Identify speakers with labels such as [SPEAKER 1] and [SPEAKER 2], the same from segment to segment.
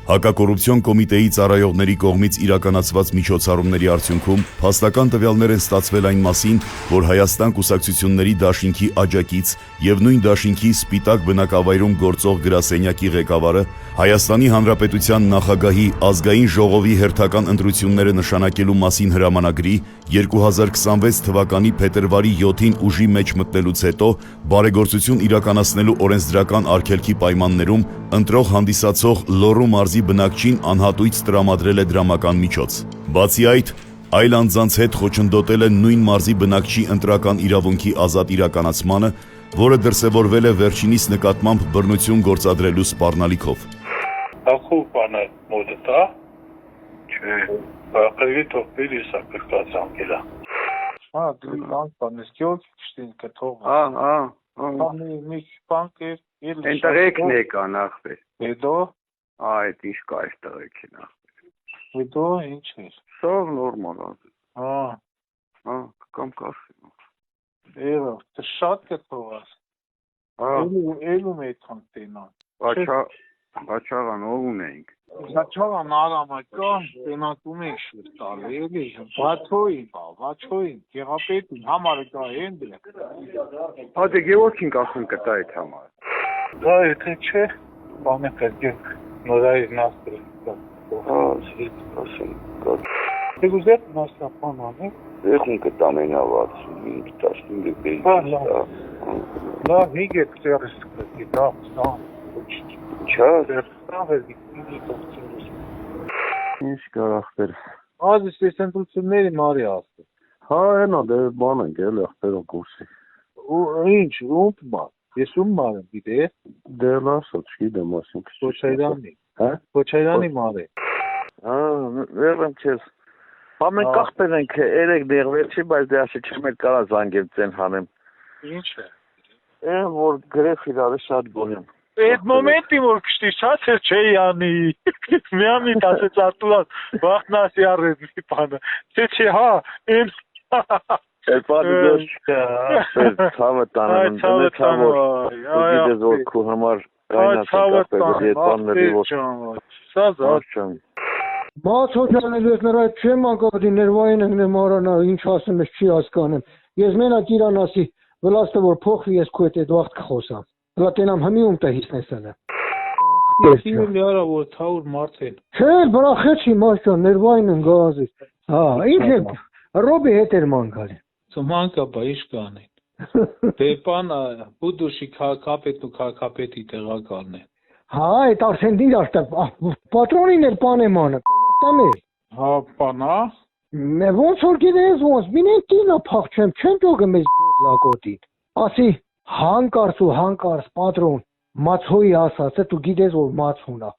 [SPEAKER 1] Հակակոռուպցիոն կոմիտեի ծառայողների կողմից իրականացված միջոցառումների արդյունքում փաստական տվյալներ են ստացվել այն մասին, որ Հայաստան կուսակցությունների դաշինքի աջակից եւ նույն դաշինքի սպիտակ բնակավայրում գործող գրասենյակի ղեկավարը Հայաստանի Հանրապետության նախագահի ազգային ժողովի հերթական ընտրությունները նշանակելու մասին հրամանագրի 2026 թվականի փետրվարի 7-ին ուժի մեջ մտնելուց հետո բարեգործություն իրականացնելու օրենսդրական արգելքի պայմաններում ընտրող հանդիսացող Լոռու մարզի բնակչին անհատույց տրամադրել է դրամական միջոց։ Բացի այդ, այլ անձանց հետ խոչընդոտել է նույն մարզի բնակչի ընտրական իրավունքի ազատ իրականացմանը, որը դրսևորվել է վերջինիս նկատմամբ բռնություն գործադրելու սպառնալիքով։
[SPEAKER 2] Ախու բանը մոդտա, չէ, բախելի թողպելի սա կրկած անգելա։ Դու լանք բանես, գյոք կշտին կթող։ Մի բանք էր,
[SPEAKER 3] Են տղեկն եկա նախվեր։
[SPEAKER 2] Հետո,
[SPEAKER 3] այդ ինչ կա այս տղեկի նախվեր։
[SPEAKER 2] հետո ինչ էր։
[SPEAKER 3] Սով նորմալ ազդ։ Կամ կասեմ։
[SPEAKER 2] Էրը, շատ կթողաս։ Էլում էթան տենան։
[SPEAKER 3] Բաչաղան ով ունեինք։
[SPEAKER 2] Բաչաղան արամական տենակում ենք շուտ տալ, էլի, բաչոին, գեղապետին, համարը կա են դրեք։
[SPEAKER 3] Դե գևորքին կասում կտա այդ համարը։
[SPEAKER 2] Դա եթե չէ, բանը կրգեք, նորայր նաստրել։
[SPEAKER 3] Ասում կա։
[SPEAKER 2] Դե գուզեք նաստրապան անեք։
[SPEAKER 3] Եղուն կտամ են ավացում, 15 բեյ։
[SPEAKER 2] Լավ, հիգետ ծերս կրգի, դա,
[SPEAKER 3] Չա։ Ինչ կարախտեր։
[SPEAKER 2] Ազիս ես ընտրությունների մարի աստ։
[SPEAKER 3] Հա, ենա, դե բան ենք էլ եղբերոն կուրսի։
[SPEAKER 2] Ինչ, ումպ ման, ես ում ման եմ, գիտե։
[SPEAKER 3] Դե լասա, չգիտեմ ասին։
[SPEAKER 2] Պոչայրանի։
[SPEAKER 3] Հա?
[SPEAKER 2] Պոչայրանի մար է։
[SPEAKER 3] Վերեմ չես։ Հա մենք կախպեր ենք երեք դեղվեցի, բայց դե ասի չեմ էլ կարա զանգեմ ծեն հանեմ։
[SPEAKER 2] Ինչ է։
[SPEAKER 3] Որ գրեխ իրարը շատ գոնեմ։
[SPEAKER 2] Այդ մոմենտի որ կշտի չասեր չէ յանի, միամիտ ասեց արտուլած, վաղտնասի առեզ մի պանը, չէ հա, են
[SPEAKER 3] Էրպադի դոս չկա, ցավը տանեմ, դնե ցավոր, ու գիտես որ քու համար կայնացին կապել, ետ պանների որ,
[SPEAKER 2] սա զարչան։
[SPEAKER 4] Բաց հոճանելու ես նրա այդ չեմ անկապատի ներվային ենք նեմարանա, ինչ ասեմ ես չի ասկանեմ, ես մենակ իրան ասի, վլաստը որ փոխվի ես քու այդ վաղտ կխոսամ։ Լատենամ հմիում տահիսնեսանը։
[SPEAKER 2] Ես լիարա որ թաուր մարդ են։
[SPEAKER 4] Չէ, բրախեցի մաշան, ներվային են գազից։ Հա, ինչ է, ռոբի հետ էր մանկալի։
[SPEAKER 2] Սմանկա բա ինչ կանեն։ Դեպան բուդուշի քաղաքապետն ու քաղաքապետի տեղակալն են։
[SPEAKER 4] Հա, այդ արդեն դիր աշտա, պատրոնին էր պանեմանը, տամ էր։
[SPEAKER 2] Հա, պանա։
[SPEAKER 4] Ոնց որ գիտես ոնց, մինեն կինա փախչեմ, չեմ ճոգեմ ես լակոտին։ Ասի, հանկարծ պատրոն, մացոյի ասացը, դու գիտես որ մացունա։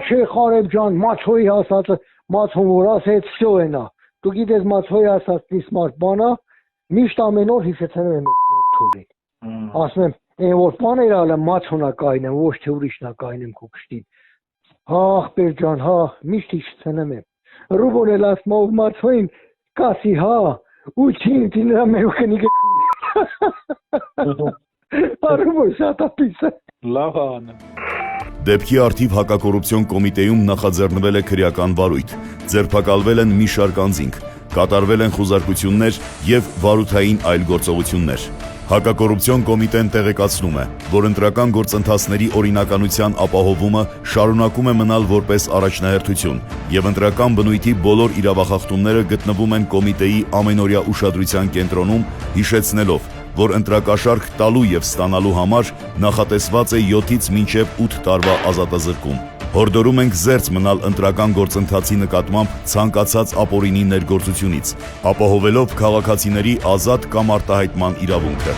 [SPEAKER 4] Չէ խարեբ ջան, մացոյի ասացը, մացուն որ ասեց, վсё ենա։ Դու գիտես մացոյի ասացի սմարտ բանա, միշտ ամեն օր հիշեցնում եմ թուլին։ Ասում եմ, որ բաներ ալը մացունա կայնեմ, ոչ թե ուրիշնա կայնեմ քո կշտին։ Հա, ախպեր ջան, հա, միշտ հիշեցնում եմ։ Ռուբոն էլ ասում ով մացոյին, կասի հա, ու չի նրա մերուկնիկը։ Արումոր շատ ապիսը։
[SPEAKER 2] Լավ անեմ։
[SPEAKER 1] Դեպքի արդիվ հակակոռուպցիոն կոմիտեում նախաձեռնվել է քրեական վարույթ, ձերբակալվել են մի շարք անձինք, կատարվել են խուզարկություններ եւ վարութային այլ գործողություններ։ Հակակոռուպցիոն կոմիտեն տեղեկացնում է, որ ընտրական գործընթացների օրինականության ապահովումը շարունակում է մնալ որպես առաջնահերթություն եւ ընտրական բնույթի բոլոր իրավախախտումները գտնվում են կոմիտեի ամենօրյա ուշադրության կենտրոնում, հիշեցնելով, որ ընտրակաշարք տալու եւ ստանալու համար նախատեսված է 7-ից մինչեւ 8 տարվա ազատազրկում։ Հորդորում ենք զերծ մնալ ընտրական գործընթացի նկատմամբ ցանկացած ապօրինի ներգործությունից, ապահովելով քաղաքացիների ազատ կամ արտահայտման իրավունքը։